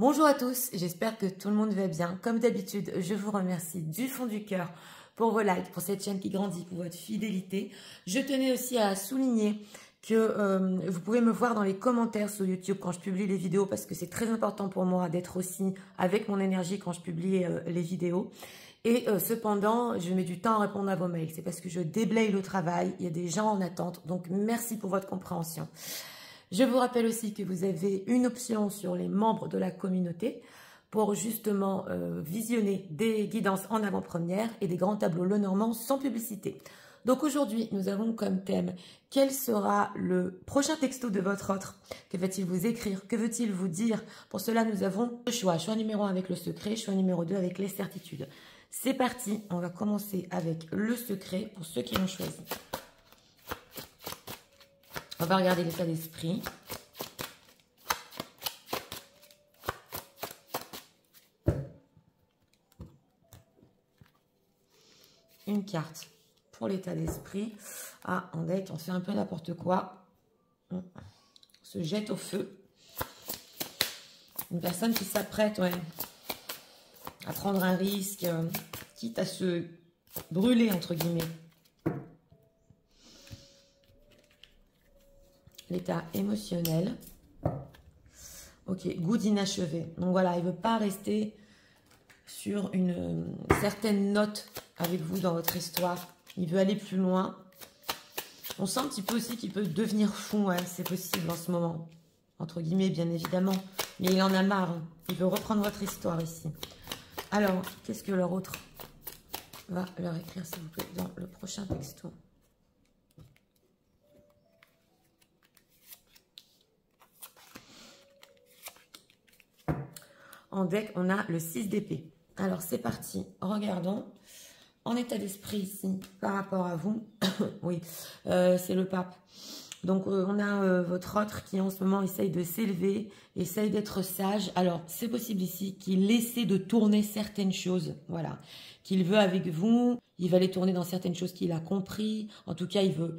Bonjour à tous, j'espère que tout le monde va bien. Comme d'habitude, je vous remercie du fond du cœur pour vos likes, pour cette chaîne qui grandit, pour votre fidélité. Je tenais aussi à souligner que vous pouvez me voir dans les commentaires sur YouTube quand je publie les vidéos parce que c'est très important pour moi d'être aussi avec mon énergie quand je publie les vidéos. Et cependant, je mets du temps à répondre à vos mails. C'est parce que je déblaye le travail, il y a des gens en attente. Donc, merci pour votre compréhension. Je vous rappelle aussi que vous avez une option sur les membres de la communauté pour justement visionner des guidances en avant-première et des grands tableaux Lenormand sans publicité. Donc aujourd'hui, nous avons comme thème quel sera le prochain texto de votre autre? Que va-t-il vous écrire? Que veut-il vous dire? Pour cela, nous avons deux choix. Choix numéro 1 avec le secret, choix numéro 2 avec les certitudes. C'est parti, on va commencer avec le secret pour ceux qui l'ont choisi. On va regarder l'état d'esprit. Une carte pour l'état d'esprit. Ah, en deck, on fait un peu n'importe quoi. On se jette au feu. Une personne qui s'apprête, à prendre un risque, quitte à se brûler, entre guillemets. L'état émotionnel. Ok, goût d'inachevé. Donc voilà, il ne veut pas rester sur une certaine note avec vous dans votre histoire. Il veut aller plus loin. On sent un petit peu aussi qu'il peut devenir fou, c'est possible en ce moment. Entre guillemets, bien évidemment. Mais il en a marre. Il veut reprendre votre histoire ici. Alors, qu'est-ce que leur autre va leur écrire, s'il vous plaît, dans le prochain texto? En deck, on a le 6 d'épée. Alors, c'est parti. Regardons. En état d'esprit ici, par rapport à vous. Oui, c'est le pape. Donc, on a votre autre qui, en ce moment, essaye de s'élever, essaye d'être sage. Alors, c'est possible ici qu'il essaie de tourner certaines choses. Voilà. Qu'il veut avec vous. Il va les tourner dans certaines choses qu'il a compris. En tout cas, il veut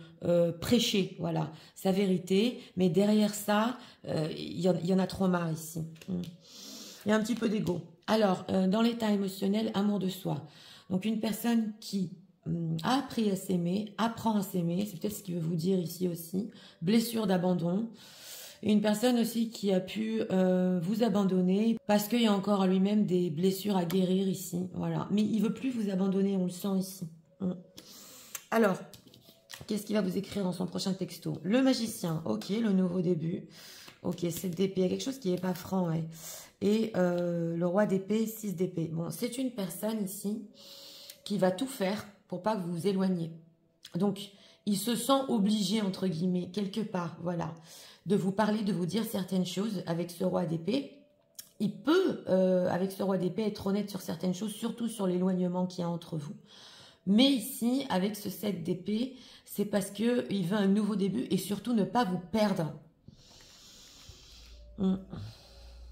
prêcher, voilà, sa vérité. Mais derrière ça, il y en a trop marre ici. Il y a un petit peu d'ego. Alors, dans l'état émotionnel, amour de soi. Donc, une personne qui a appris à s'aimer, apprend à s'aimer, c'est peut-être ce qu'il veut vous dire ici aussi. Blessure d'abandon. Une personne aussi qui a pu vous abandonner parce qu'il y a encore à lui-même des blessures à guérir ici. Voilà. Mais il ne veut plus vous abandonner, on le sent ici. Alors, qu'est-ce qu'il va vous écrire dans son prochain texto? Le magicien, ok, le nouveau début. Ok, 7 d'épée, il y a quelque chose qui n'est pas franc, Et le roi d'épée, 6 d'épée. Bon, c'est une personne ici qui va tout faire pour pas que vous vous éloigniez. Donc, il se sent obligé, entre guillemets, quelque part, voilà, de vous parler, de vous dire certaines choses avec ce roi d'épée. Il peut, avec ce roi d'épée, être honnête sur certaines choses, surtout sur l'éloignement qu'il y a entre vous. Mais ici, avec ce 7 d'épée, c'est parce qu'il veut un nouveau début et surtout ne pas vous perdre.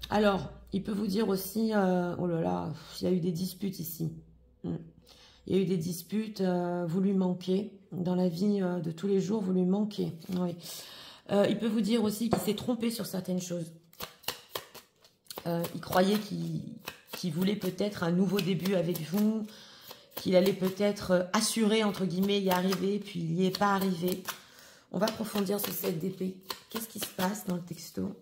Alors, il peut vous dire aussi, oh là là, il y a eu des disputes ici. Il y a eu des disputes, vous lui manquez. Dans la vie de tous les jours, vous lui manquez. Oui. Il peut vous dire aussi qu'il s'est trompé sur certaines choses. Il croyait qu'il voulait peut-être un nouveau début avec vous, qu'il allait peut-être assurer, entre guillemets, y arriver, puis il n'y est pas arrivé. On va approfondir ce 7 d'épée. Qu'est-ce qui se passe dans le texto?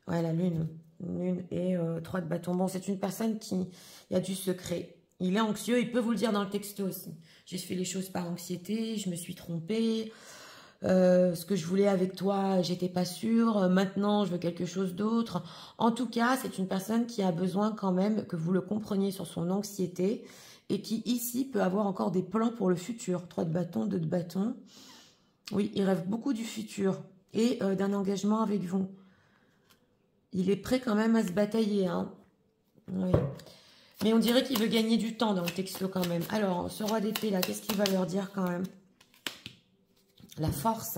Ouais, la lune. Lune et 3 de bâton. Bon, c'est une personne qui a du secret. Il est anxieux, il peut vous le dire dans le texto aussi. J'ai fait les choses par anxiété, je me suis trompée. Ce que je voulais avec toi, j'étais pas sûre. Maintenant, je veux quelque chose d'autre. En tout cas, c'est une personne qui a besoin quand même que vous le compreniez sur son anxiété et qui, ici, peut avoir encore des plans pour le futur. 3 de bâton, 2 de bâton. Oui, il rêve beaucoup du futur et d'un engagement avec vous. Il est prêt quand même à se batailler. Oui. Mais on dirait qu'il veut gagner du temps dans le texto quand même. Alors, ce roi d'épée là, qu'est-ce qu'il va leur dire quand même? La force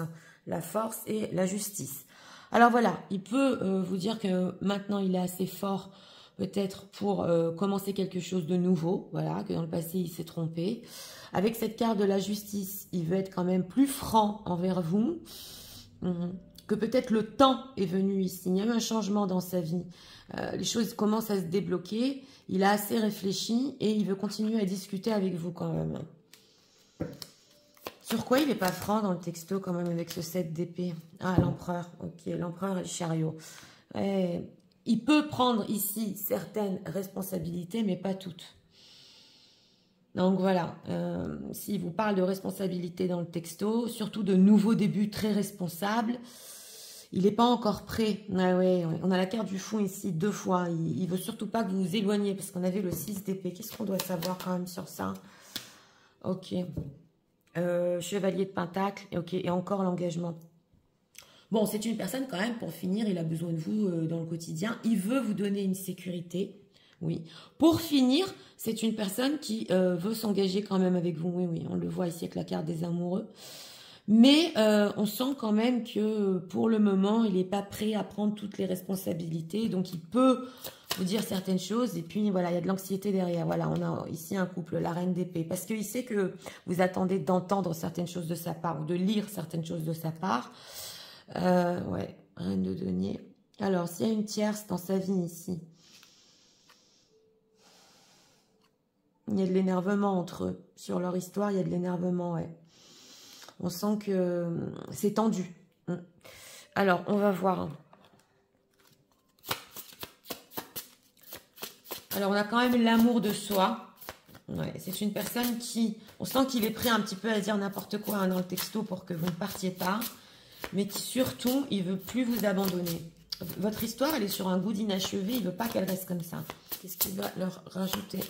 et la justice. Alors voilà, il peut vous dire que maintenant il est assez fort peut-être pour commencer quelque chose de nouveau. Voilà, que dans le passé il s'est trompé. Avec cette carte de la justice, il veut être quand même plus franc envers vous. que peut-être le temps est venu ici. Il y a eu un changement dans sa vie. Les choses commencent à se débloquer. Il a assez réfléchi et il veut continuer à discuter avec vous quand même. Sur quoi il n'est pas franc dans le texto quand même avec ce 7 d'épée? Ah, l'empereur. Ok, l'empereur et le chariot. Ouais. Il peut prendre ici certaines responsabilités, mais pas toutes. Donc voilà, s'il vous parle de responsabilité dans le texto, surtout de nouveaux débuts très responsables, il n'est pas encore prêt. Ah ouais, on a la carte du fou ici 2 fois. Il ne veut surtout pas que vous vous éloigniez parce qu'on avait le 6 d'épée. Qu'est-ce qu'on doit savoir quand même sur ça? Ok. Chevalier de Pentacle. Ok, et encore l'engagement. Bon, c'est une personne quand même, pour finir, il a besoin de vous dans le quotidien. Il veut vous donner une sécurité. Oui. Pour finir, c'est une personne qui veut s'engager quand même avec vous. Oui, oui, on le voit ici avec la carte des amoureux. Mais on sent quand même que pour le moment, il n'est pas prêt à prendre toutes les responsabilités. Donc, il peut vous dire certaines choses. Et puis, voilà, il y a de l'anxiété derrière. Voilà, on a ici un couple, la reine d'épée. Parce qu'il sait que vous attendez d'entendre certaines choses de sa part ou de lire certaines choses de sa part. Ouais, reine de denier. Alors, s'il y a une tierce dans sa vie ici, il y a de l'énervement entre eux. Sur leur histoire, il y a de l'énervement, ouais. On sent que c'est tendu. Alors, on va voir. Alors, on a quand même l'amour de soi. Ouais, c'est une personne qui... On sent qu'il est prêt un petit peu à dire n'importe quoi hein, dans le texto pour que vous ne partiez pas. Mais qui surtout, il ne veut plus vous abandonner. Votre histoire, elle est sur un goût d'inachevé. Il ne veut pas qu'elle reste comme ça. Qu'est-ce qu'il va leur rajouter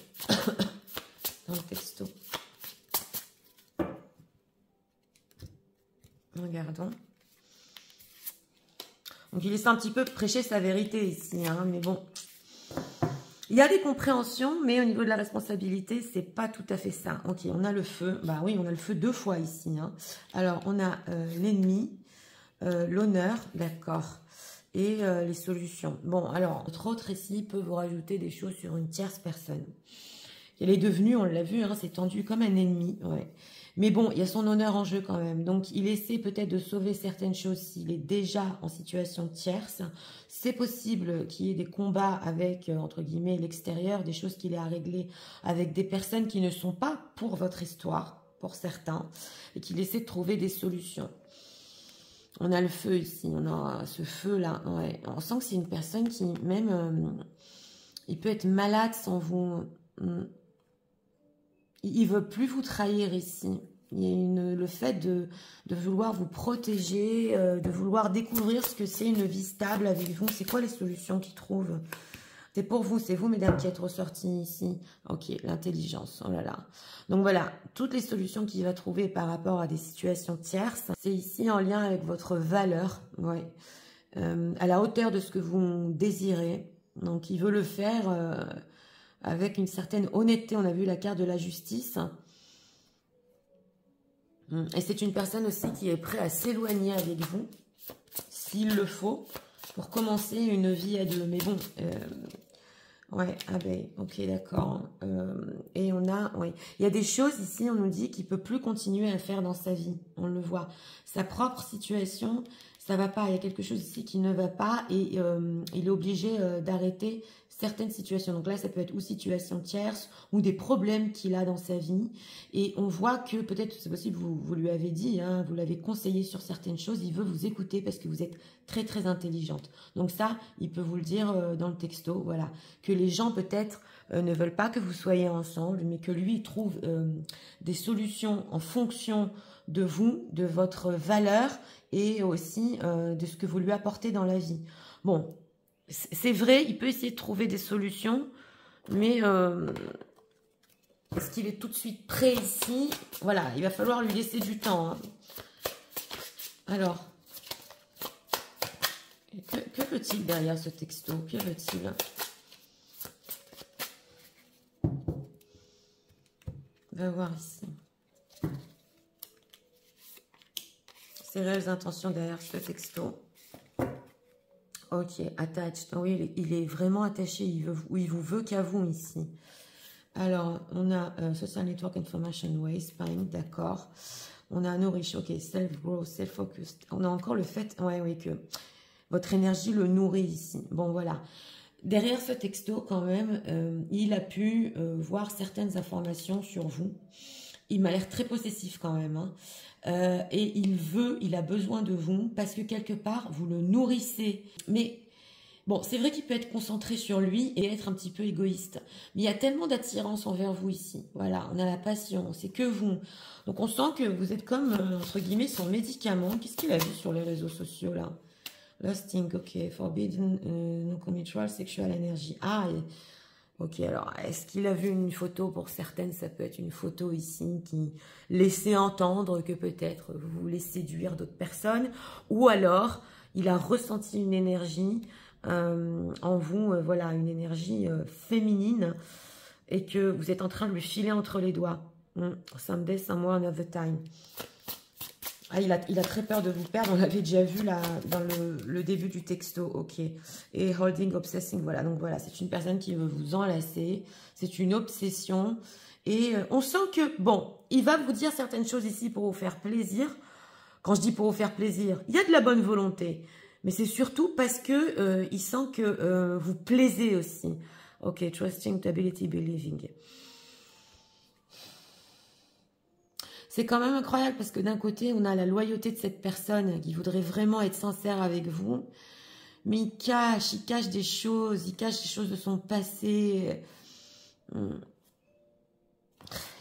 dans le texto? Regardons. Donc, il laisse un petit peu prêcher sa vérité ici. Hein, mais bon, il y a des compréhensions, mais au niveau de la responsabilité, c'est pas tout à fait ça. Ok, on a le feu. Bah oui, on a le feu 2 fois ici. Hein. Alors, on a l'ennemi, l'honneur, d'accord, et les solutions. Bon, alors, notre autre ici peut vous rajouter des choses sur une tierce personne. Elle est devenue, on l'a vu, hein, c'est tendu comme un ennemi, ouais. Mais bon, il y a son honneur en jeu quand même. Donc, il essaie peut-être de sauver certaines choses s'il est déjà en situation tierce. C'est possible qu'il y ait des combats avec, entre guillemets, l'extérieur, des choses qu'il a à régler avec des personnes qui ne sont pas pour votre histoire, pour certains, et qu'il essaie de trouver des solutions. On a le feu ici, on a ce feu-là. Ouais. On sent que c'est une personne qui, même, il peut être malade sans vous... Il veut plus vous trahir ici. Il y a le fait de vouloir vous protéger, de vouloir découvrir ce que c'est une vie stable avec vous. C'est quoi les solutions qu'il trouve? C'est pour vous, c'est vous, mesdames, qui êtes ressorties ici. Ok, l'intelligence, oh là là. Donc voilà, toutes les solutions qu'il va trouver par rapport à des situations tierces, c'est ici en lien avec votre valeur, ouais, à la hauteur de ce que vous désirez. Donc il veut le faire... avec une certaine honnêteté. On a vu la carte de la justice. Et c'est une personne aussi qui est prête à s'éloigner avec vous, s'il le faut, pour commencer une vie à deux. Mais bon, ouais, ah ben, ok, d'accord. Et on a, oui, il y a des choses ici, on nous dit qu'il ne peut plus continuer à faire dans sa vie. On le voit. Sa propre situation, ça ne va pas. Il y a quelque chose ici qui ne va pas et il est obligé d'arrêter certaines situations. Donc là, ça peut être ou situation tierce ou des problèmes qu'il a dans sa vie. Et on voit que peut-être, c'est possible, vous lui avez dit, hein, vous l'avez conseillé sur certaines choses, il veut vous écouter parce que vous êtes très, très intelligente. Donc ça, il peut vous le dire dans le texto, voilà. Que les gens, peut-être, ne veulent pas que vous soyez ensemble, mais que lui, il trouve des solutions en fonction de vous, de votre valeur et aussi de ce que vous lui apportez dans la vie. Bon, c'est vrai, il peut essayer de trouver des solutions, mais est-ce qu'il est tout de suite prêt ici? Voilà, il va falloir lui laisser du temps. Hein. Alors, que veut-il derrière ce texto? Que veut-il? On va voir ici. Ses réelles intentions derrière ce texto. Ok, attached. Oui, il est vraiment attaché. Il vous veut qu'à vous ici. Alors, on a Social Network Information Waste, d'accord. On a nourish, ok, self-growth, self-focused. On a encore le fait, ouais, oui, que votre énergie le nourrit ici. Bon, voilà. Derrière ce texto, quand même, il a pu voir certaines informations sur vous. Il m'a l'air très possessif quand même. Hein. Et il a besoin de vous parce que quelque part, vous le nourrissez. Mais bon, c'est vrai qu'il peut être concentré sur lui et être un petit peu égoïste. Mais il y a tellement d'attirance envers vous ici. Voilà, on a la passion, c'est que vous. Donc on sent que vous êtes comme, entre guillemets, son médicament. Qu'est-ce qu'il a vu sur les réseaux sociaux là? Lusting, ok. Forbidden, non-committal, sexual energy. Ah, ok, alors, est-ce qu'il a vu une photo? Pour certaines, ça peut être une photo ici qui laissait entendre que peut-être vous voulez séduire d'autres personnes. Ou alors, il a ressenti une énergie en vous, voilà, une énergie féminine et que vous êtes en train de lui filer entre les doigts. Someday, somewhere, another time. Ah, il a très peur de vous perdre, on l'avait déjà vu là dans le début du texto, ok. Et holding, obsessing, voilà. Donc voilà, c'est une personne qui veut vous enlacer, c'est une obsession. Et on sent que, bon, il va vous dire certaines choses ici pour vous faire plaisir. Quand je dis pour vous faire plaisir, il y a de la bonne volonté. Mais c'est surtout parce que il sent que vous plaisez aussi. Ok, trusting, stability, believing. C'est quand même incroyable parce que d'un côté, on a la loyauté de cette personne qui voudrait vraiment être sincère avec vous. Mais il cache des choses, il cache des choses de son passé.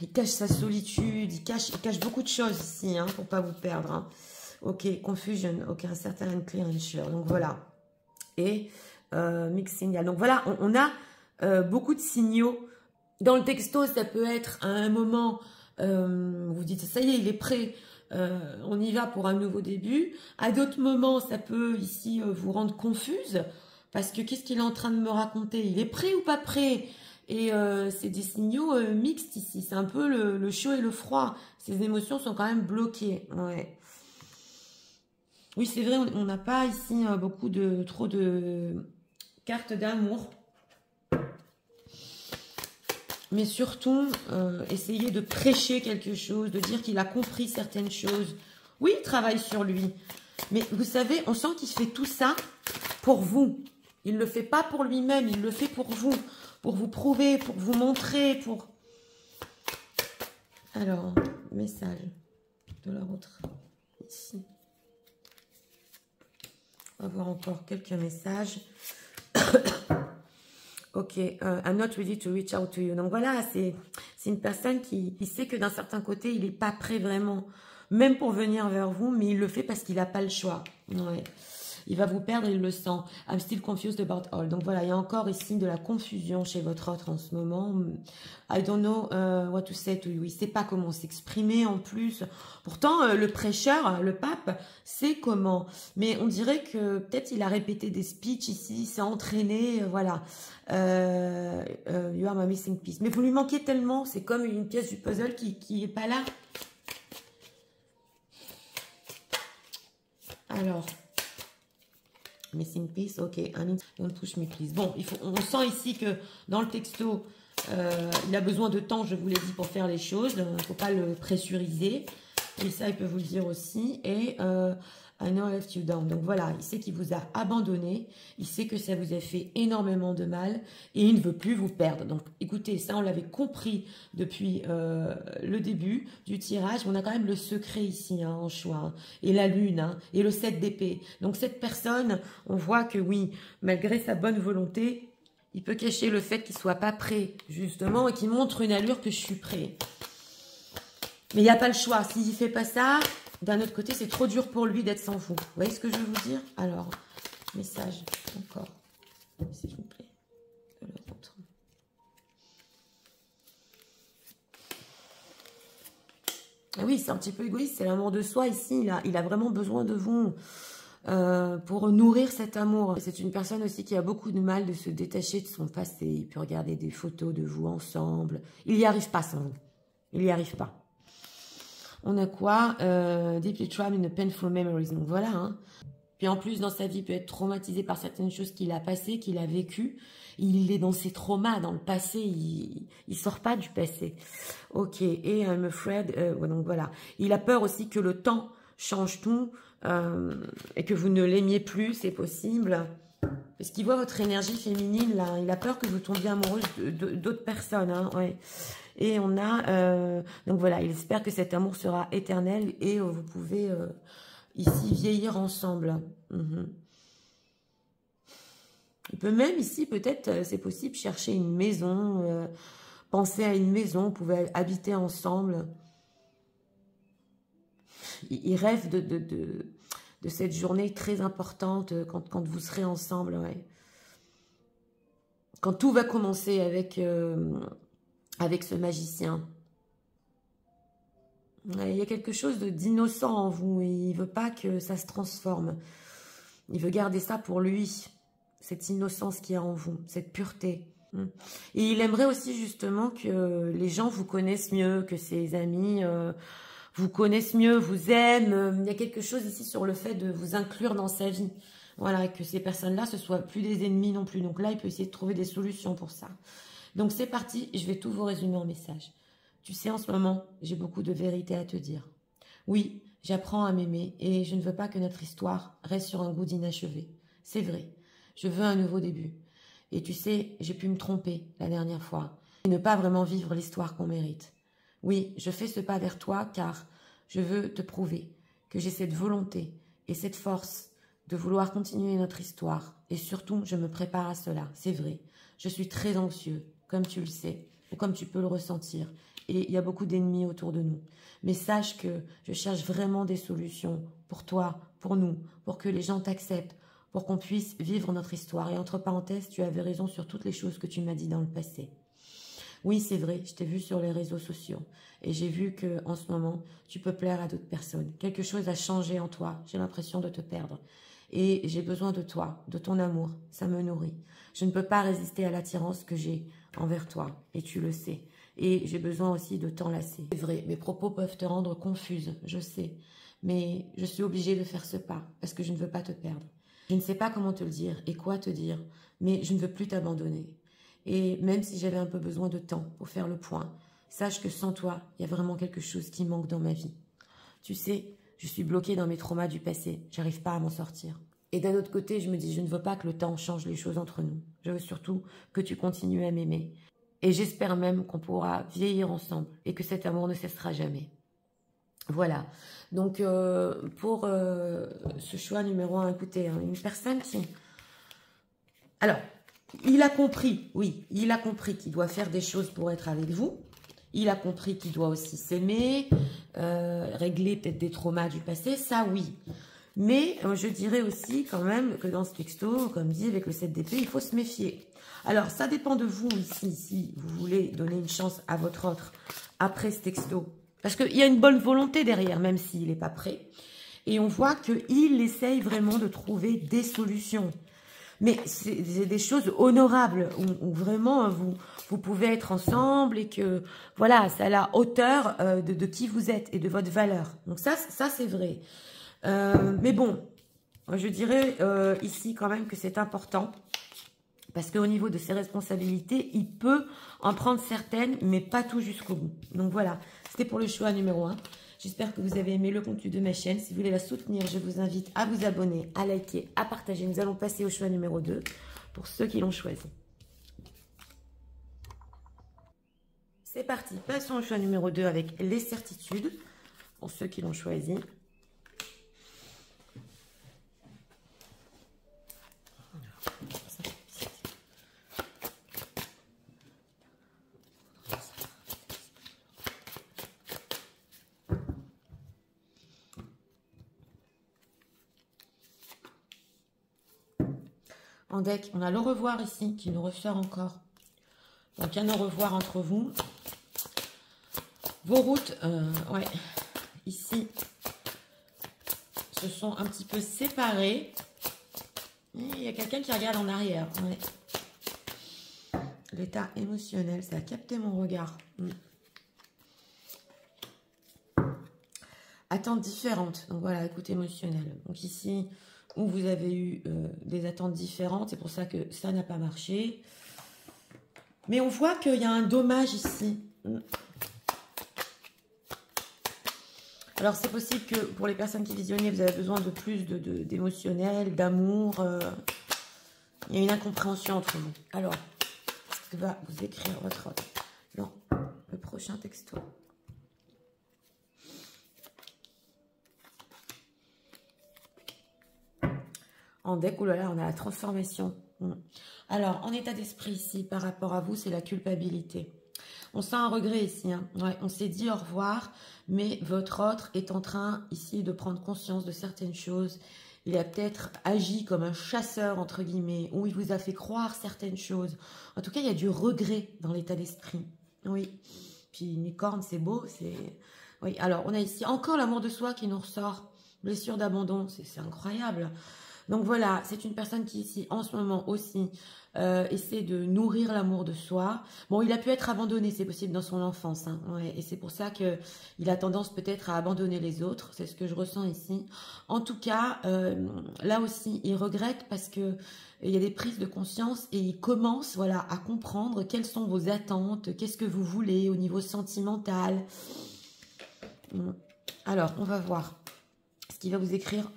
Il cache sa solitude, il cache beaucoup de choses ici, hein, pour pas vous perdre. Hein. Ok, confusion, ok, un certain unclear and sure. Donc voilà. Et mixed signal. Donc voilà, on a beaucoup de signaux. Dans le texto, ça peut être à un moment... vous dites, ça y est, il est prêt, on y va pour un nouveau début. À d'autres moments, ça peut ici vous rendre confuse, parce que qu'est-ce qu'il est en train de me raconter? Il est prêt ou pas prêt? Et c'est des signaux mixtes ici, c'est un peu le chaud et le froid. Ces émotions sont quand même bloquées. Ouais. Oui, c'est vrai, on n'a pas ici trop de cartes d'amour. Mais surtout, essayer de prêcher quelque chose, de dire qu'il a compris certaines choses. Oui, il travaille sur lui. Mais vous savez, on sent qu'il fait tout ça pour vous. Il ne le fait pas pour lui-même, il le fait pour vous prouver, pour vous montrer, pour... Alors, message de la autre, ici. On va voir encore quelques messages. Ok, I'm not ready to reach out to you. Donc voilà, c'est une personne qui sait que d'un certain côté, il n'est pas prêt vraiment, même pour venir vers vous, mais il le fait parce qu'il n'a pas le choix. Ouais. Il va vous perdre, il le sent. I'm still confused about all. Donc voilà, il y a encore ici de la confusion chez votre autre en ce moment. I don't know what to say to you. Il ne sait pas comment s'exprimer en plus. Pourtant, le prêcheur, le pape, sait comment. Mais on dirait que peut-être il a répété des speeches ici, s'est entraîné, voilà. You are my missing piece. Mais vous lui manquez tellement, c'est comme une pièce du puzzle qui n'est pas là. Alors... Missing piece, ok. Don't push me, please. Bon, on sent ici que dans le texto, il a besoin de temps, je vous l'ai dit, pour faire les choses. Il ne faut pas le pressuriser. Et ça, il peut vous le dire aussi. Et I know I left you down. Donc voilà, il sait qu'il vous a abandonné. Il sait que ça vous a fait énormément de mal. Et il ne veut plus vous perdre. Donc écoutez, ça, on l'avait compris depuis le début du tirage. On a quand même le secret ici, hein, en choix. Hein, et la lune, hein, et le 7 d'épée. Donc cette personne, on voit que oui, malgré sa bonne volonté, il peut cacher le fait qu'il ne soit pas prêt, justement, et qu'il montre une allure que je suis prêt. Mais il n'y a pas le choix. S'il ne fait pas ça... D'un autre côté, c'est trop dur pour lui d'être sans vous. Vous voyez ce que je veux vous dire? Alors, message encore, s'il vous plaît, de l'autre. Ah oui, c'est un petit peu égoïste, c'est l'amour de soi ici. Il a vraiment besoin de vous pour nourrir cet amour. C'est une personne aussi qui a beaucoup de mal de se détacher de son passé. Il peut regarder des photos de vous ensemble. Il n'y arrive pas sans vous. Il n'y arrive pas. On a quoi? Deeply trapped in the painful memories. Donc voilà. Hein. Puis en plus, dans sa vie, il peut être traumatisé par certaines choses qu'il a passées, qu'il a vécues. Il est dans ses traumas, dans le passé. Il sort pas du passé. Ok. Et I'm afraid. Donc voilà. Il a peur aussi que le temps change tout et que vous ne l'aimiez plus, c'est possible. Parce qu'il voit votre énergie féminine là. Il a peur que vous tombiez amoureuse d'autres personnes. Hein, ouais. Et on a... donc voilà, il espère que cet amour sera éternel et vous pouvez... ici, vieillir ensemble. Il peut même ici, peut-être, c'est possible, chercher une maison, penser à une maison, vous pouvez habiter ensemble. Il rêve de cette journée très importante quand vous serez ensemble. Ouais. Quand tout va commencer avec ce magicien. Il y a quelque chose d'innocent en vous. Il ne veut pas que ça se transforme. Il veut garder ça pour lui. Cette innocence qu'il y a en vous. Cette pureté. Et il aimerait aussi justement que les gens vous connaissent mieux. Que ses amis vous connaissent mieux, vous aiment. Il y a quelque chose ici sur le fait de vous inclure dans sa vie. Voilà, que ces personnes-là, ce ne soient plus des ennemis non plus. Donc là, il peut essayer de trouver des solutions pour ça. Donc c'est parti. Je vais tout vous résumer en message. Tu sais, en ce moment, j'ai beaucoup de vérité à te dire. Oui, j'apprends à m'aimer et je ne veux pas que notre histoire reste sur un goût d'inachevé. C'est vrai, je veux un nouveau début. Et tu sais, j'ai pu me tromper la dernière fois et ne pas vraiment vivre l'histoire qu'on mérite. Oui, je fais ce pas vers toi car je veux te prouver que j'ai cette volonté et cette force de vouloir continuer notre histoire. Et surtout, je me prépare à cela, c'est vrai. Je suis très anxieux, comme tu le sais, ou comme tu peux le ressentir. Et il y a beaucoup d'ennemis autour de nous. Mais sache que je cherche vraiment des solutions pour toi, pour nous, pour que les gens t'acceptent, pour qu'on puisse vivre notre histoire. Et entre parenthèses, tu avais raison sur toutes les choses que tu m'as dit dans le passé. Oui, c'est vrai, je t'ai vu sur les réseaux sociaux. Et j'ai vu que en ce moment, tu peux plaire à d'autres personnes. Quelque chose a changé en toi. J'ai l'impression de te perdre. Et j'ai besoin de toi, de ton amour. Ça me nourrit. Je ne peux pas résister à l'attirance que j'ai envers toi. Et tu le sais. Et j'ai besoin aussi de t'enlacer. C'est vrai, mes propos peuvent te rendre confuse, je sais. Mais je suis obligée de faire ce pas, parce que je ne veux pas te perdre. Je ne sais pas comment te le dire et quoi te dire, mais je ne veux plus t'abandonner. Et même si j'avais un peu besoin de temps pour faire le point, sache que sans toi, il y a vraiment quelque chose qui manque dans ma vie. Tu sais, je suis bloquée dans mes traumas du passé, j'arrive pas à m'en sortir. Et d'un autre côté, je me dis, je ne veux pas que le temps change les choses entre nous. Je veux surtout que tu continues à m'aimer. Et j'espère même qu'on pourra vieillir ensemble et que cet amour ne cessera jamais. Voilà. Donc, pour ce choix numéro 1, écoutez, hein, une personne qui... Alors, il a compris, oui, il a compris qu'il doit faire des choses pour être avec vous. Il a compris qu'il doit aussi s'aimer, régler peut-être des traumas du passé, ça oui. Mais je dirais aussi quand même que dans ce texto, comme dit avec le 7 d'épée, il faut se méfier. Alors, ça dépend de vous ici, si vous voulez donner une chance à votre autre après ce texto. Parce qu'il y a une bonne volonté derrière, même s'il n'est pas prêt. Et on voit qu'il essaye vraiment de trouver des solutions. Mais c'est des choses honorables, où vraiment vous pouvez être ensemble et que, voilà, c'est à la hauteur de qui vous êtes et de votre valeur. Donc ça c'est vrai. Mais bon, je dirais ici quand même que c'est important. Parce qu'au niveau de ses responsabilités, il peut en prendre certaines, mais pas tout jusqu'au bout. Donc voilà, c'était pour le choix numéro 1. J'espère que vous avez aimé le contenu de ma chaîne. Si vous voulez la soutenir, je vous invite à vous abonner, à liker, à partager. Nous allons passer au choix numéro 2 pour ceux qui l'ont choisi. C'est parti, passons au choix numéro 2 avec les certitudes pour ceux qui l'ont choisi. En deck, on a le revoir ici qui nous ressort encore. Donc, un au revoir entre vous. Vos routes, ouais, ici, se sont un petit peu séparées. Il y a quelqu'un qui regarde en arrière. Ouais. L'état émotionnel, ça a capté mon regard. Attentes différentes. Donc voilà, écoute émotionnelle. Donc ici, ou vous avez eu des attentes différentes. C'est pour ça que ça n'a pas marché. Mais on voit qu'il y a un dommage ici. Alors, c'est possible que pour les personnes qui visionnent, vous avez besoin de plus d'émotionnel, d'amour. Il y a une incompréhension entre vous. Alors, qu'est-ce que va vous écrire votre autre dans le prochain texto? En deck, oulala, on a la transformation. Alors, en état d'esprit ici, par rapport à vous, c'est la culpabilité. On sent un regret ici. Hein. Ouais, on s'est dit au revoir, mais votre autre est en train ici de prendre conscience de certaines choses. Il a peut-être agi comme un chasseur, entre guillemets, ou il vous a fait croire certaines choses. En tout cas, il y a du regret dans l'état d'esprit. Oui. Puis une licorne, c'est beau. Oui. Alors, on a ici encore l'amour de soi qui nous ressort. Blessure d'abandon, c'est incroyable. Donc voilà, c'est une personne qui ici, en ce moment aussi, essaie de nourrir l'amour de soi. Bon, il a pu être abandonné, c'est possible, dans son enfance. Hein, ouais, et c'est pour ça qu'il a tendance peut-être à abandonner les autres. C'est ce que je ressens ici. En tout cas, là aussi, il regrette parce que il y a des prises de conscience et il commence voilà, à comprendre quelles sont vos attentes, qu'est-ce que vous voulez au niveau sentimental. Alors, on va voir ce qu'il va vous écrire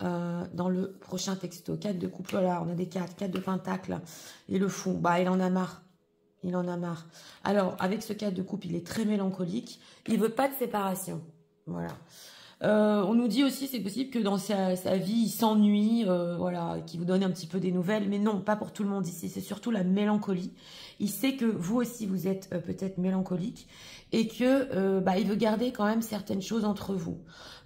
dans le prochain texto. 4 de coupe, là, on a des 4 de pentacle et le fou. Bah, il en a marre. Il en a marre. Alors, avec ce 4 de coupe, il est très mélancolique. Il veut pas de séparation. Voilà. On nous dit aussi, c'est possible que dans sa vie, il s'ennuie, voilà, qu'il vous donne un petit peu des nouvelles. Mais non, pas pour tout le monde ici. C'est surtout la mélancolie. Il sait que vous aussi, vous êtes peut-être mélancolique et que il veut garder quand même certaines choses entre vous.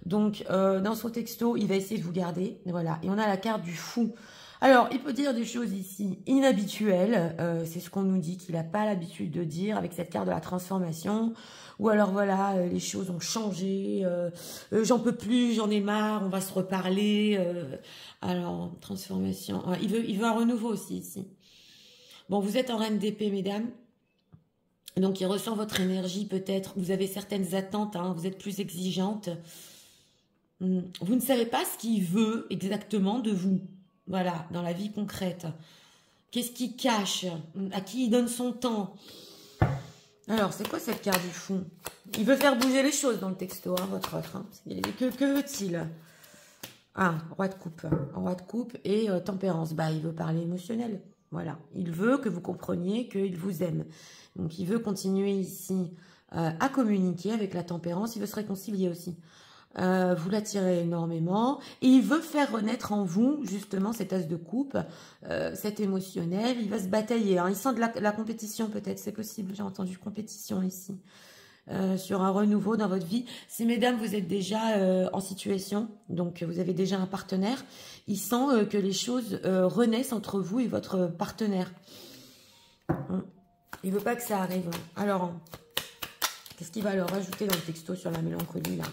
Donc, dans son texto, il va essayer de vous garder. Voilà. Et on a la carte du fou. Alors, il peut dire des choses ici inhabituelles. C'est ce qu'on nous dit qu'il n'a pas l'habitude de dire avec cette carte de la transformation. Ou alors, voilà, les choses ont changé. J'en peux plus, j'en ai marre, on va se reparler. Alors, transformation. Il veut un renouveau aussi ici. Bon, vous êtes en reine d'épée, mesdames. Donc, il ressent votre énergie peut-être. Vous avez certaines attentes, hein, vous êtes plus exigeante. Vous ne savez pas ce qu'il veut exactement de vous. Voilà, dans la vie concrète. Qu'est-ce qu'il cache? À qui il donne son temps? Alors, c'est quoi cette carte du fou? Il veut faire bouger les choses dans le texto, hein, votre autre. Hein. Que veut-il? Ah, roi de coupe. Roi de coupe et tempérance. Bah, il veut parler émotionnel. Voilà. Il veut que vous compreniez qu'il vous aime. Donc, il veut continuer ici à communiquer avec la tempérance. Il veut se réconcilier aussi. Vous l'attirez énormément et il veut faire renaître en vous justement cet as de coupe, cet émotionnel. Il va se batailler, hein. Il sent de la compétition peut-être, c'est possible, j'ai entendu compétition ici, sur un renouveau dans votre vie. Si mesdames vous êtes déjà en situation, donc vous avez déjà un partenaire, il sent que les choses renaissent entre vous et votre partenaire. Il veut pas que ça arrive. Alors, qu'est-ce qu'il va leur rajouter dans le texto sur la mélancolie là?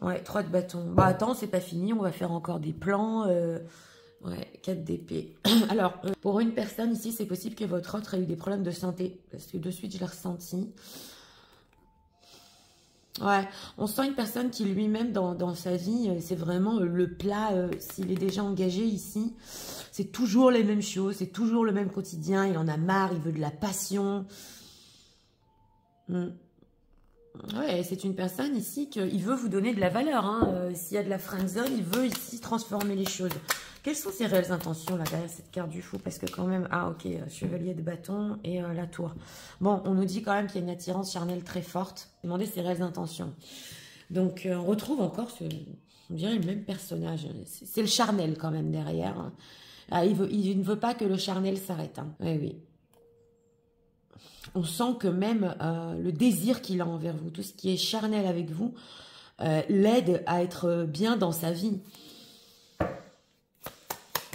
Ouais, 3 de bâton. Bah attends, c'est pas fini, on va faire encore des plans. Ouais, 4 d'épée. Alors, pour une personne ici, c'est possible que votre autre ait eu des problèmes de santé. Parce que de suite, je l'ai ressenti. Ouais, on sent une personne qui lui-même, dans sa vie, c'est vraiment le plat, s'il est déjà engagé ici. C'est toujours les mêmes choses, c'est toujours le même quotidien. Il en a marre, il veut de la passion. Ouais, c'est une personne ici qui veut vous donner de la valeur. Hein. S'il y a de la friendzone, il veut ici transformer les choses. Quelles sont ses réelles intentions là derrière cette carte du fou? Parce que quand même, ah ok, chevalier de bâton et la tour. Bon, on nous dit quand même qu'il y a une attirance charnelle très forte. Demandez ses réelles intentions. Donc on retrouve encore on dirait le même personnage. C'est le charnel quand même derrière. Hein. Ah, il ne veut pas que le charnel s'arrête. Hein. Oui, oui. On sent que même le désir qu'il a envers vous, tout ce qui est charnel avec vous, l'aide à être bien dans sa vie.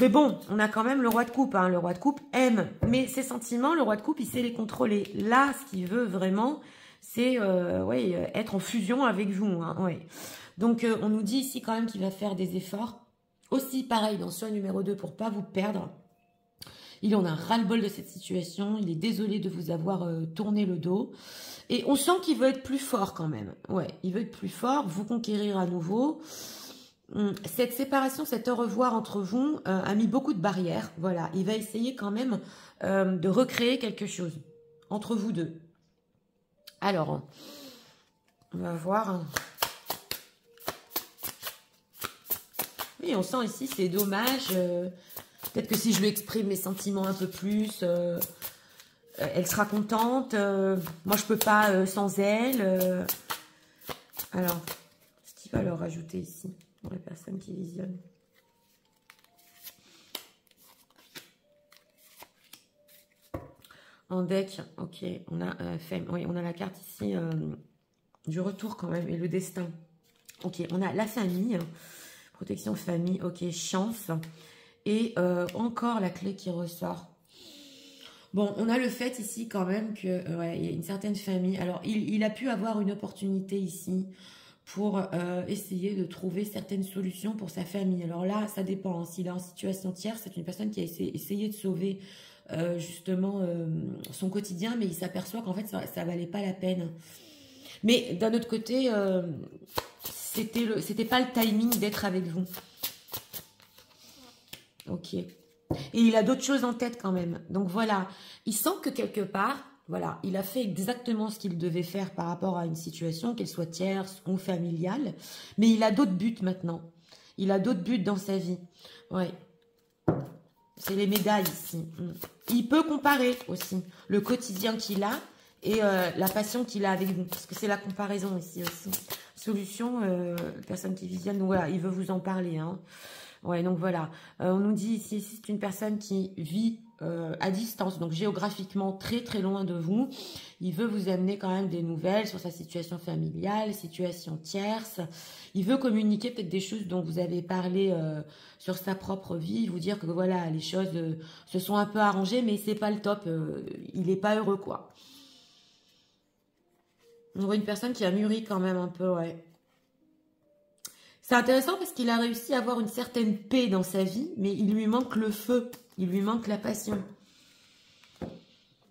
Mais bon, on a quand même le roi de coupe. Hein. Le roi de coupe aime, mais ses sentiments, le roi de coupe, il sait les contrôler. Là, ce qu'il veut vraiment, c'est être en fusion avec vous. Hein. Ouais. Donc, on nous dit ici quand même qu'il va faire des efforts. Aussi, pareil, dans soin numéro 2, pour pas vous perdre. Il en a ras-le-bol de cette situation. Il est désolé de vous avoir tourné le dos. Et on sent qu'il veut être plus fort quand même. Ouais, il veut être plus fort, vous conquérir à nouveau. Cette séparation, cet au revoir entre vous a mis beaucoup de barrières. Voilà, il va essayer quand même de recréer quelque chose entre vous deux. Alors, on va voir. Oui, on sent ici, c'est dommage. Peut-être que si je lui exprime mes sentiments un peu plus, elle sera contente. Moi, je peux pas sans elle. Alors, ce qu'il va leur rajouter ici, pour les personnes qui visionnent. En deck, ok, on a oui, on a la carte ici du retour quand même et le destin. Ok, on a la famille, protection famille, ok, chance. Et encore la clé qui ressort. Bon, on a le fait ici quand même que ouais, il y a une certaine famille. Alors, il a pu avoir une opportunité ici pour essayer de trouver certaines solutions pour sa famille. Alors là, ça dépend. S'il est en situation tierce, c'est une personne qui a essayé de sauver justement son quotidien, mais il s'aperçoit qu'en fait, ça valait pas la peine. Mais d'un autre côté, c'était pas le timing d'être avec vous. Ok. Et il a d'autres choses en tête quand même. Donc voilà, il sent que quelque part, voilà, il a fait exactement ce qu'il devait faire par rapport à une situation, qu'elle soit tierce ou familiale. Mais il a d'autres buts maintenant. Il a d'autres buts dans sa vie. Ouais. C'est les médailles ici. Il peut comparer aussi le quotidien qu'il a et la passion qu'il a avec vous. Parce que c'est la comparaison ici aussi. Solution, personne qui visionne. Donc voilà, il veut vous en parler, hein. Ouais, donc voilà. On nous dit ici, c'est une personne qui vit à distance, donc géographiquement très très loin de vous. Il veut vous amener quand même des nouvelles sur sa situation familiale, situation tierce. Il veut communiquer peut-être des choses dont vous avez parlé sur sa propre vie, vous dire que voilà, les choses se sont un peu arrangées, mais c'est pas le top. Il n'est pas heureux, quoi. On voit une personne qui a mûri quand même un peu, ouais. C'est intéressant parce qu'il a réussi à avoir une certaine paix dans sa vie, mais il lui manque le feu, il lui manque la passion.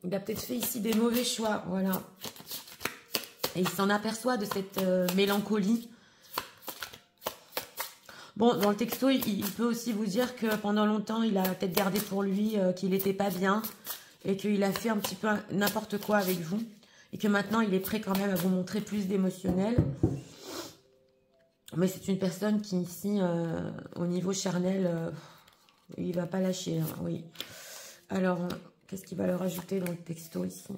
Il a peut-être fait ici des mauvais choix, voilà. Et il s'en aperçoit de cette mélancolie. Bon, dans le texto, il peut aussi vous dire que pendant longtemps, il a peut-être gardé pour lui qu'il n'était pas bien et qu'il a fait un petit peu n'importe quoi avec vous. Et que maintenant, il est prêt quand même à vous montrer plus d'émotionnel. Mais c'est une personne qui, ici, au niveau charnel, il va pas lâcher, hein, oui. Alors, qu'est-ce qu'il va leur ajouter dans le texto ici?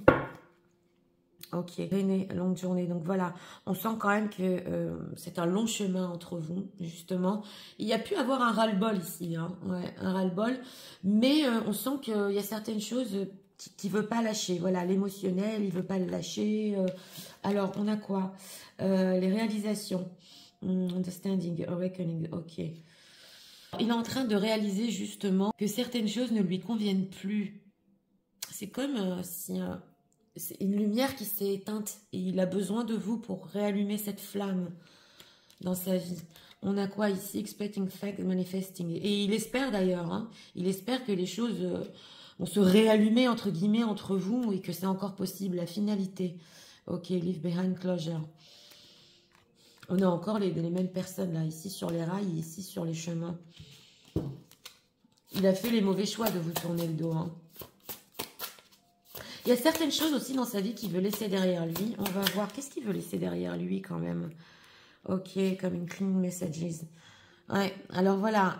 Ok, René, longue journée. Donc voilà, on sent quand même que c'est un long chemin entre vous, justement. Il y a pu avoir un ras-le-bol ici, hein, ouais, un ras-le-bol. Mais on sent qu'il y a certaines choses qui ne veut pas lâcher. Voilà, l'émotionnel, il ne veut pas le lâcher. Alors, on a quoi? Les réalisations. Understanding, awakening, ok. Il est en train de réaliser justement que certaines choses ne lui conviennent plus. C'est comme si c'est une lumière qui s'est éteinte et il a besoin de vous pour réallumer cette flamme dans sa vie. On a quoi ici? Expecting, fact, manifesting. Et il espère d'ailleurs, hein, il espère que les choses vont se réallumer entre guillemets entre vous et que c'est encore possible, la finalité. Ok, leave behind closure. On a encore les mêmes personnes là, ici sur les rails, ici sur les chemins. Il a fait les mauvais choix de vous tourner le dos. Hein. Il y a certaines choses aussi dans sa vie qu'il veut laisser derrière lui. On va voir qu'est-ce qu'il veut laisser derrière lui quand même. Ok, comme une clean messages. Ouais, alors voilà,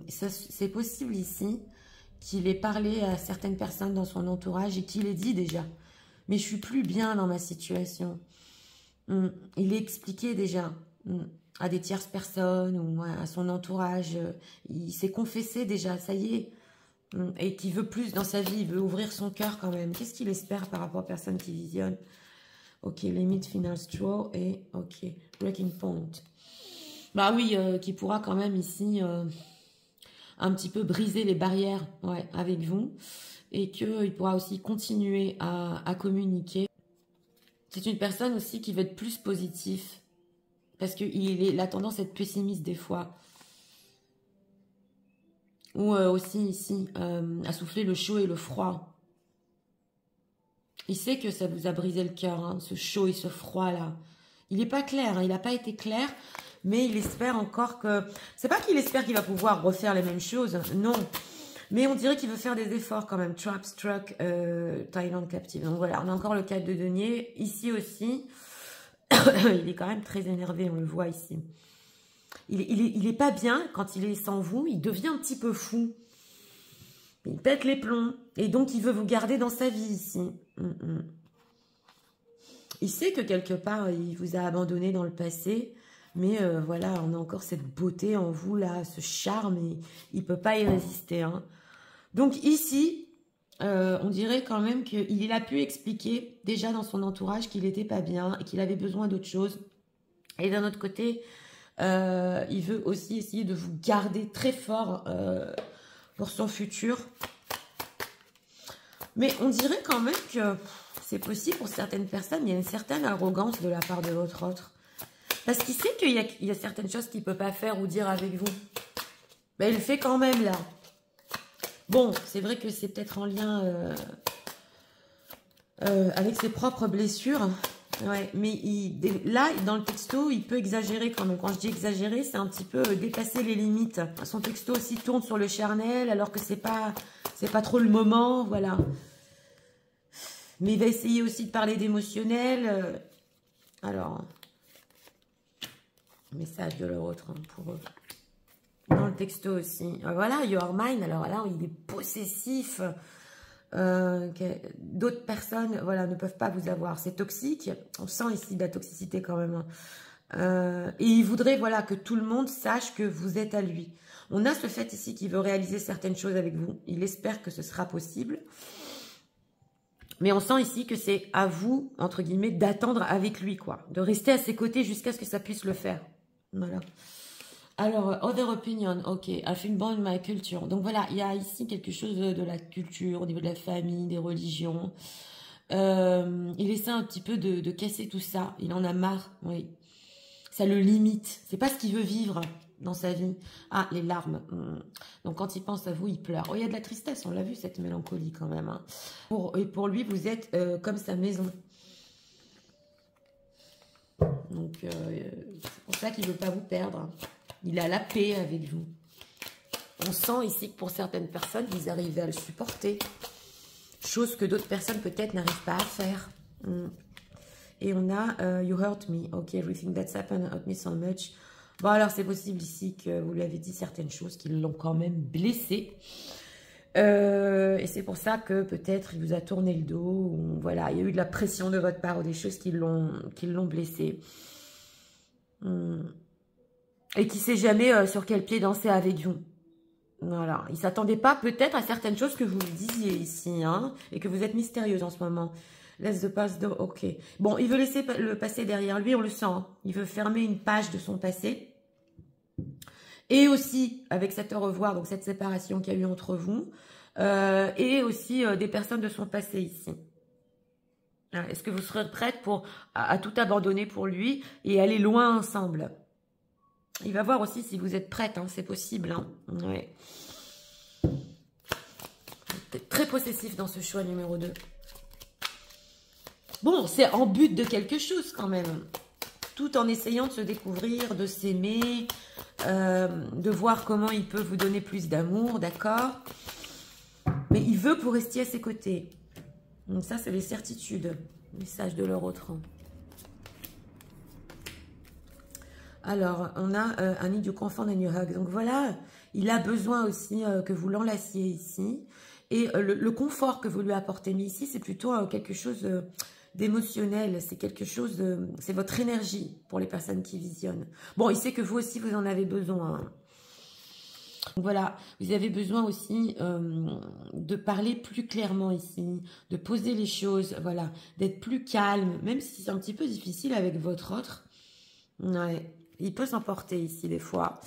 c'est possible ici qu'il ait parlé à certaines personnes dans son entourage et qu'il ait dit déjà. Mais je suis plus bien dans ma situation. Il est expliqué déjà à des tierces personnes ou à son entourage. Il s'est confessé déjà, ça y est. Et qu'il veut plus dans sa vie, il veut ouvrir son cœur quand même. Qu'est-ce qu'il espère par rapport aux personnes qui visionnent? Ok, limit final straw et ok, breaking point. Bah oui, qui pourra quand même ici un petit peu briser les barrières ouais, avec vous. Et qu'il pourra aussi continuer à communiquer. C'est une personne aussi qui veut être plus positif. Parce qu'il a tendance à être pessimiste des fois. Ou aussi ici, à souffler le chaud et le froid. Il sait que ça vous a brisé le cœur, hein, ce chaud et ce froid-là. Il n'est pas clair, hein, il n'a pas été clair. mais il espère encore que... C'est pas qu'il espère qu'il va pouvoir refaire les mêmes choses, non. Mais on dirait qu'il veut faire des efforts quand même. Trap, struck, Thailand captive. Donc voilà, on a encore le 4 de denier. Ici aussi, il est quand même très énervé, on le voit ici. Il est pas bien quand il est sans vous, il devient un petit peu fou. Il pète les plombs. Et donc, il veut vous garder dans sa vie ici. Il sait que quelque part, il vous a abandonné dans le passé. Mais voilà, on a encore cette beauté en vous, là, ce charme. Et il ne peut pas y résister. Hein. Donc ici, on dirait quand même qu'il a pu expliquer déjà dans son entourage qu'il n'était pas bien et qu'il avait besoin d'autre chose. Et d'un autre côté, il veut aussi essayer de vous garder très fort pour son futur. Mais on dirait quand même que c'est possible pour certaines personnes, il y a une certaine arrogance de la part de votre autre. Parce qu'il sait qu'il y a certaines choses qu'il ne peut pas faire ou dire avec vous. Mais il le fait quand même là. Bon, c'est vrai que c'est peut-être en lien avec ses propres blessures. Ouais, mais là, dans le texto, il peut exagérer quand même. Quand je dis exagérer, c'est un petit peu dépasser les limites. Son texto aussi tourne sur le charnel, alors que c'est pas trop le moment, voilà. Mais il va essayer aussi de parler d'émotionnel. Alors, message de leur autre pour eux. Dans le texto aussi. Voilà, you are mine. Alors là, il est possessif. D'autres personnes, voilà, ne peuvent pas vous avoir. C'est toxique. On sent ici de la toxicité quand même. Et il voudrait, voilà, que tout le monde sache que vous êtes à lui. On a ce fait ici qu'il veut réaliser certaines choses avec vous. Il espère que ce sera possible. Mais on sent ici que c'est à vous, entre guillemets, d'attendre avec lui, quoi. De rester à ses côtés jusqu'à ce que ça puisse le faire. Voilà. Alors, other opinion, ok, I think born my culture. Donc voilà, il y a ici quelque chose de la culture, au niveau de la famille, des religions. Il essaie un petit peu de casser tout ça. Il en a marre, oui. Ça le limite. C'est pas ce qu'il veut vivre dans sa vie. Ah, les larmes. Donc quand il pense à vous, il pleure. Oh, il y a de la tristesse, on l'a vu, cette mélancolie quand même. Hein. Et pour lui, vous êtes comme sa maison. Donc c'est pour ça qu'il ne veut pas vous perdre. Il a la paix avec vous. On sent ici que pour certaines personnes, vous arrivez à le supporter. Chose que d'autres personnes peut-être n'arrivent pas à faire. Et on a You hurt me. Ok, everything that's happened hurt me so much. Bon, alors c'est possible ici que vous lui avez dit certaines choses qui l'ont quand même blessé. Et c'est pour ça que peut-être il vous a tourné le dos. Ou, voilà, il y a eu de la pression de votre part ou des choses qui l'ont blessé. Et qui ne sait jamais sur quel pied danser avec vous. Voilà. Il ne s'attendait pas peut-être à certaines choses que vous lui disiez ici. Hein, et que vous êtes mystérieuse en ce moment. Laisse the past go. Ok. Bon, il veut laisser le passé derrière lui, on le sent. Hein. Il veut fermer une page de son passé. Et aussi, avec cet au revoir, donc cette séparation qu'il y a eu entre vous. Et aussi des personnes de son passé ici. Est-ce que vous serez prête à tout abandonner pour lui et aller loin ensemble? Il va voir aussi si vous êtes prête, hein, c'est possible. Hein. Ouais. Très possessif dans ce choix numéro 2. Bon, c'est en but de quelque chose quand même. Tout en essayant de se découvrir, de s'aimer, de voir comment il peut vous donner plus d'amour, d'accord? Mais il veut que vous restiez à ses côtés. Donc ça, c'est les certitudes. Message de leur autre. Alors, on a un need you confond and you hug. Donc voilà, il a besoin aussi que vous l'enlaciez ici. Et le confort que vous lui apportez, mais ici, c'est plutôt quelque chose d'émotionnel. C'est quelque chose c'est votre énergie pour les personnes qui visionnent. Bon, il sait que vous aussi, vous en avez besoin. Hein. Donc voilà, vous avez besoin aussi de parler plus clairement ici, de poser les choses, voilà, d'être plus calme, même si c'est un petit peu difficile avec votre autre. Ouais. Il peut s'emporter ici des fois.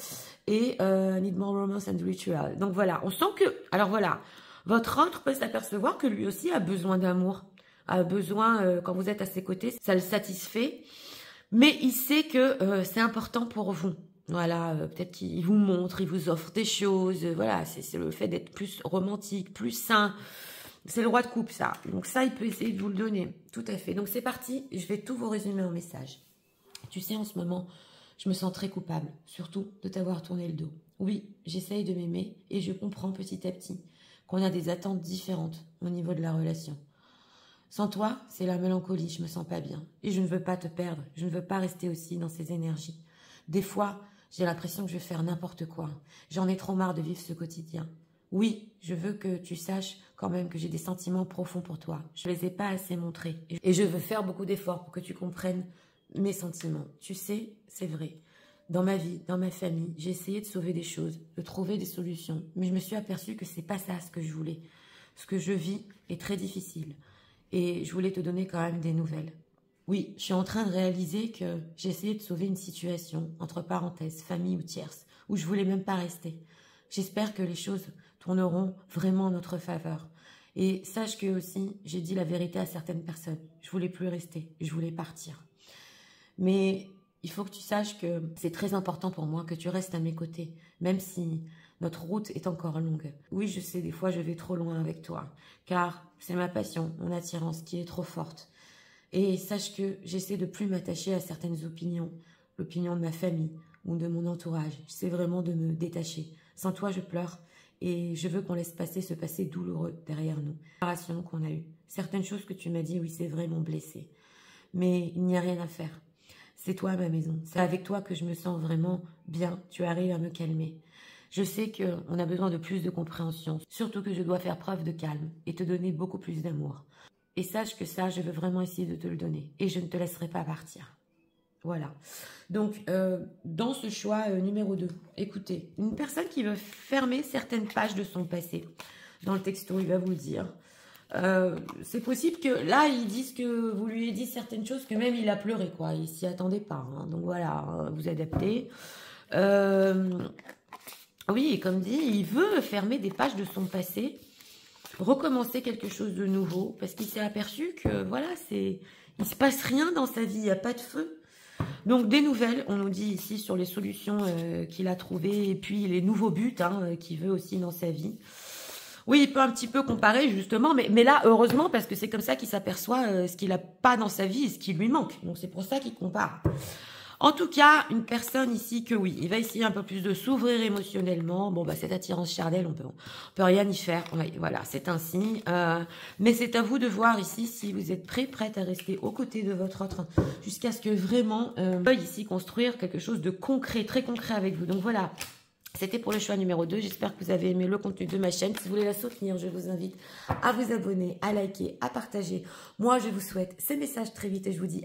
Et need more romance and ritual. Donc voilà, on sent que... Alors voilà, votre autre peut s'apercevoir que lui aussi a besoin d'amour. A besoin, quand vous êtes à ses côtés, ça le satisfait. Mais il sait que c'est important pour vous. Voilà, peut-être qu'il vous montre, il vous offre des choses. Voilà, c'est le fait d'être plus romantique, plus sain. C'est le roi de coupe, ça. Donc ça, il peut essayer de vous le donner. Tout à fait. Donc c'est parti, je vais tout vous résumer en message. Tu sais, en ce moment... Je me sens très coupable, surtout de t'avoir tourné le dos. Oui, j'essaye de m'aimer et je comprends petit à petit qu'on a des attentes différentes au niveau de la relation. Sans toi, c'est la mélancolie, je me sens pas bien. Et je ne veux pas te perdre, je ne veux pas rester aussi dans ces énergies. Des fois, j'ai l'impression que je vais faire n'importe quoi. J'en ai trop marre de vivre ce quotidien. Oui, je veux que tu saches quand même que j'ai des sentiments profonds pour toi. Je ne les ai pas assez montrés. Et je veux faire beaucoup d'efforts pour que tu comprennes mes sentiments. Tu sais, c'est vrai. Dans ma vie, dans ma famille, j'ai essayé de sauver des choses, de trouver des solutions. Mais je me suis aperçue que c'est pas ça ce que je voulais. Ce que je vis est très difficile. Et je voulais te donner quand même des nouvelles. Oui, je suis en train de réaliser que j'ai essayé de sauver une situation, entre parenthèses, famille ou tierce, où je voulais même pas rester. J'espère que les choses tourneront vraiment en notre faveur. Et sache que aussi, j'ai dit la vérité à certaines personnes. Je voulais plus rester, je voulais partir. Mais il faut que tu saches que c'est très important pour moi que tu restes à mes côtés, même si notre route est encore longue. Oui, je sais, des fois je vais trop loin avec toi, car c'est ma passion, mon attirance qui est trop forte. Et sache que j'essaie de plus m'attacher à certaines opinions, l'opinion de ma famille ou de mon entourage. J'essaie vraiment de me détacher. Sans toi, je pleure et je veux qu'on laisse passer ce passé douloureux derrière nous. La séparation qu'on a eue. Certaines choses que tu m'as dit, oui, c'est vrai, m'ont blessée. Mais il n'y a rien à faire. C'est toi ma maison. C'est avec toi que je me sens vraiment bien. Tu arrives à me calmer. Je sais qu'on a besoin de plus de compréhension. Surtout que je dois faire preuve de calme et te donner beaucoup plus d'amour. Et sache que ça, je veux vraiment essayer de te le donner. Et je ne te laisserai pas partir. Voilà. Donc, dans ce choix numéro 2, écoutez, une personne qui veut fermer certaines pages de son passé. Dans le texto, il va vous le dire. C'est possible que là, ils disent que vous lui ayez dit certaines choses que même il a pleuré, quoi. Il s'y attendait pas. Hein. Donc voilà, vous adaptez. Oui, et comme dit, il veut fermer des pages de son passé, recommencer quelque chose de nouveau, parce qu'il s'est aperçu que voilà, il se passe rien dans sa vie, il n'y a pas de feu. Donc des nouvelles, on nous dit ici sur les solutions qu'il a trouvées, et puis les nouveaux buts qu'il veut aussi dans sa vie. Oui, il peut un petit peu comparer justement, mais là, heureusement, parce que c'est comme ça qu'il s'aperçoit ce qu'il n'a pas dans sa vie et ce qui lui manque. Donc c'est pour ça qu'il compare. En tout cas, une personne ici que oui, il va essayer un peu plus de s'ouvrir émotionnellement. Bon, bah cette attirance charnelle, on peut rien y faire. Oui, voilà, c'est ainsi. Mais c'est à vous de voir ici si vous êtes prête à rester aux côtés de votre autre jusqu'à ce que vraiment veuille ici construire quelque chose de concret, très concret avec vous. Donc voilà. C'était pour le choix numéro 2. J'espère que vous avez aimé le contenu de ma chaîne. Si vous voulez la soutenir, je vous invite à vous abonner, à liker, à partager. Moi, je vous souhaite ces messages très vite et je vous dis